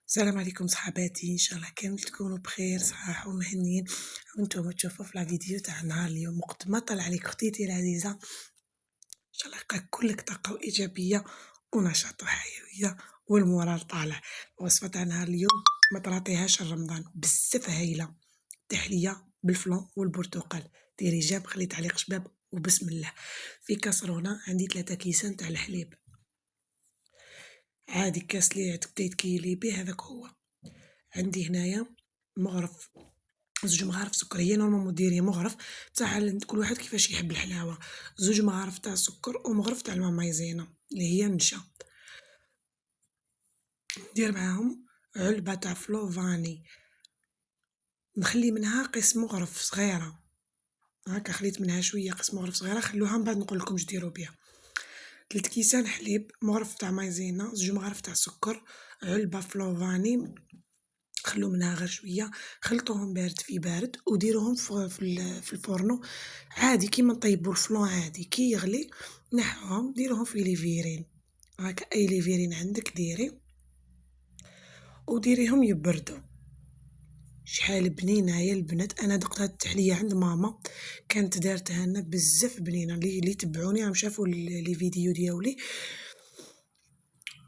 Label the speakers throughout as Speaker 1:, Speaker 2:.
Speaker 1: السلام عليكم صحباتي، ان شاء الله كامل تكونوا بخير صحاح ومهنيين. وانتم تشوفوا في لا فيديو تاع نهار اليوم. وقت ما طلع عليك اختيتي العزيزه، ان شاء الله يلقاك كلك طاقه وايجابيه ونشاط وحيويه والمورال طالع. وصفه تاع نهار اليوم ما تعطيهاش رمضان بزاف هايله. تحليه بالفلون والبرتقال. ديري جاب خلي تعليق شباب وبسم الله. في كاسرونه عندي 3 كيسان تاع الحليب عادي، كاس اللي تبداي تكيلي به هذاك هو. عندي هنايا مغرف، زوج مغارف سكر، هي نورمالمون ديري مغرف تاع كل واحد كيفاش يحب الحلاوه. زوج مغارف تاع سكر ومغرف تاع الماء مايزينا اللي هي النشا. ندير معاهم علبه تاع فلو فاني، نخلي منها قسم مغرف صغيره، هاكا خليت منها شويه قسم مغرف صغيره، خلوها من بعد نقول لكم اش ديروا بها. 3 كيسان حليب، مغرف تاع مايزينا، زوج مغارف تاع سكر، علبه فلو فاني، خلو منها غير شويه، خلطوهم بارد في بارد وديروهم في الفورنو عادي كيما نطيبوا الفلون عادي. كي يغلي نحوهم ديروهم في ليفيرين، هاكا اي ليفيرين عندك ديري وديريهم يبردوا. شحال بنينه يا البنات، انا دقت هاد التحليه عند ماما كانت دارتها لنا بزاف بنينه. اللي تبعوني راهم شافوا لي فيديو ديالي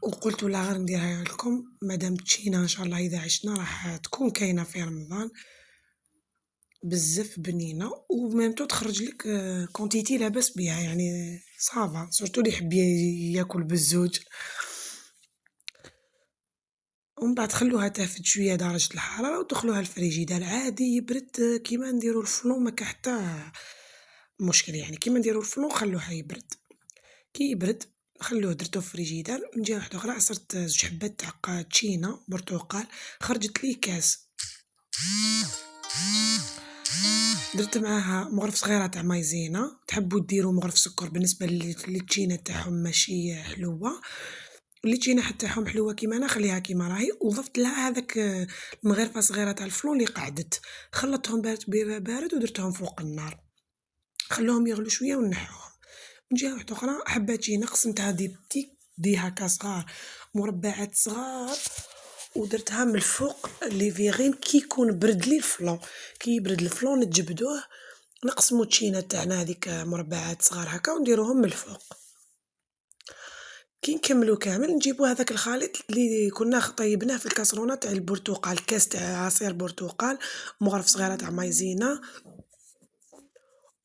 Speaker 1: وقلت لا غير نديرها لكم مادام تشينا ان شاء الله اذا عشنا راح تكون كاينه في رمضان. بزاف بنينه وميمتو تخرج لك كونتيتي لاباس بها، يعني صافا سورتو اللي يحب ياكل بالزوج. ومن بعد خلوها تافد شويه درجه الحراره ودخلوها الفريجيدار عادي يبرد كيما نديرو الفلون، ما كاين حتى مشكل. يعني كيما نديرو الفلون خلوها يبرد. كي يبرد خلوه درتو في فريجيدار. من جهه واحده اخرى عصرت زوج حبات تاع تشينا برتقال، خرجت لي كاس، درت معاها مغرف صغيره تاع مايزينا. تحبوا ديروا مغرف سكر بالنسبه للتشينه تاعهم ماشي حلوه، اللي تشينه تاعهم حلوه كيما انا خليها كيما راهي. وضفت لها هذاك المغرفه صغيره تاع الفلون اللي قعدت، خلطتهم بارد ودرتهم فوق النار، خلوهم يغلوا شويه ونحوهم. من جهه واحده اخرى حبات تشينه قسمتها دي هكا صغار، مربعات صغار، ودرتها من الفوق اللي فيغين كي يكون برد لي الفلون. كي يبرد الفلون نجبدوه نقسمو التشينه تاعنا هذيك مربعات صغار هكا ونديروهم من الفوق. كي نكملو كامل نجيبو هذاك الخليط اللي كنا طيبناه في الكاسرونه تاع البرتقال، كاس تاع عصير برتقال، مغرف صغيره تاع مايزينا،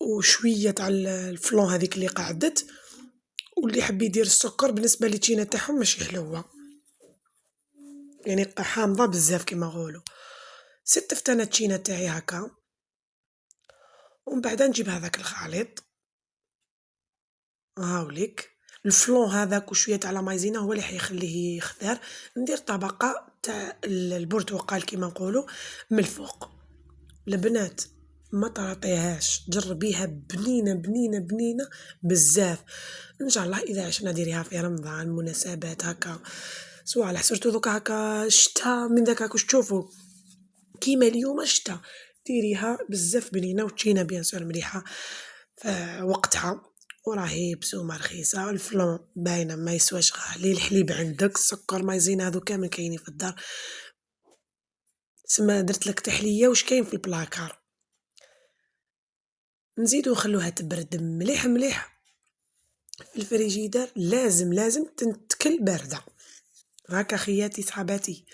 Speaker 1: وشويه تاع الفلون هذيك اللي قعدت. واللي يحب يدير السكر بالنسبه للتشينه تاعهم ماشي حلوه، يعني حامضه بزاف كيما نقولوا. ستفت انا التشينه تاعي هكا، ومن بعد نجيب هذاك الخليط هاوليك الفلون هذاك وشويه تاع لا مايزينا هو اللي حيخليه يخضر. ندير طبقه تاع البرتقال كيما نقولوا من الفوق. البنات ما تعطيهاش، جربيها بنينه بنينه بنينه بزاف. ان شاء الله اذا عشنا ديريها في رمضان مناسبات هكا صوالح، سورتو دوكا هكا شتا من داك كوش تشوفوا كيما اليوم شتا، ديريها بزاف بنينه وتشينا بيان سور مليحه في وقتها. وراهي بسومه رخيصه، الفلون باينه ما يسواش غالي، الحليب عندك، السكر مايزينا هذو كامل كاينين في الدار. سما درت لك تحليه واش كاين في البلاكار. نزيدو نخلوها تبرد مليح مليح في الفريجيدار، لازم تنتكل بارده هاكا خياتي صحاباتي.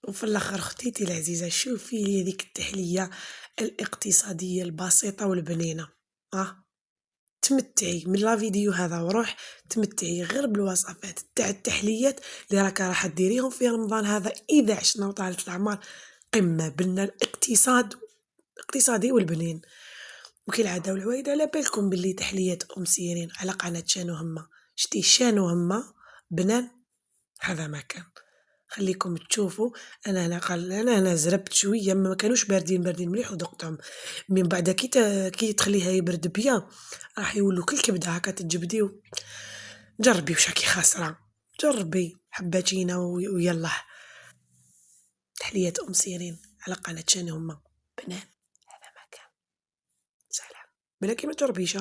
Speaker 1: وفي الاخر ختيتي العزيزه شوفي لي هذيك التحليه الاقتصاديه البسيطه والبنينه. تمتعي من لا فيديو هذا وروح تمتعي غير بالوصفات تاع التحليات اللي راح ديريهم في رمضان هذا اذا عشنا وطالت الاعمار. قمه بنا الاقتصاد الاقتصادي والبنين. وكالعاده والعوايد على بالكم باللي تحليات سيرين على قناه شانو هما، شتي شانو هما بنان. هذا ما كان، خليكم تشوفوا. انا زربت شويه، ما كانوش باردين مليح وذقتهم. من بعد كي تخليها يبرد بيا راح يولوا كل كبده هكا تجبدي. جربي وش راكي خاسره، جربي حباتينا ويلا. تحليات سيرين على قناه شان هما بنان. هذا ما كان. سلام. بلاكي ما تجربيش.